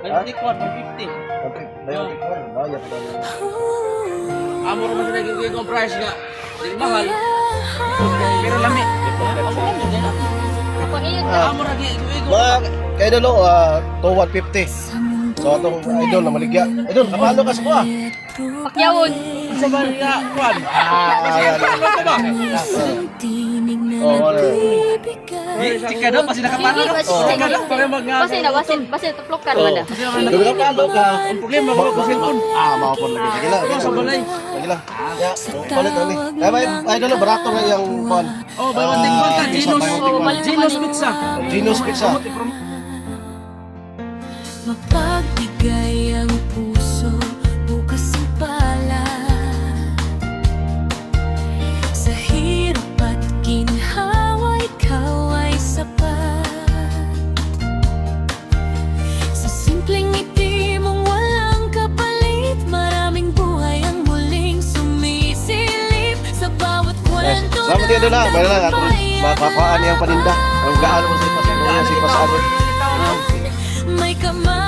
Biotic 150. Biotic 1, bayad pa daw. Amo ra man sa nagiging ang price nga. Di mahal. Pero lami. Amo ra gigo. Mga kaidolo, to 150. So atong idol na maligya. Idol, kapalo ka sa kuha? Pakyawon. Sa bariya kwan. Oh, wala. Chika daw pasi nakapalo. Chika daw para mag Basi tuplok ka naman. Kasi naman Dugay ka kapalo ka. ang problema ba cellphone? Mapon lagi. Sige lang. Sa balay. Sige lang. Ya, palit na ni. May idol barato na yung kuan. Oh, biotic 1 ka Gino's Pizza. Gino's Pizza. Mapagbigay ang puso, bukas ang palad. Sa hirap at ginhawa, ikaw ay sapat. Sa simpleng ngiti mong walang kapalit, maraming buhay ang muling sumisilip. Sa bawat kwento Salamat kayo doon ha. Mayroon lang atong makapaan yung paninda. Ang gaano mo si Pasano. may kamay.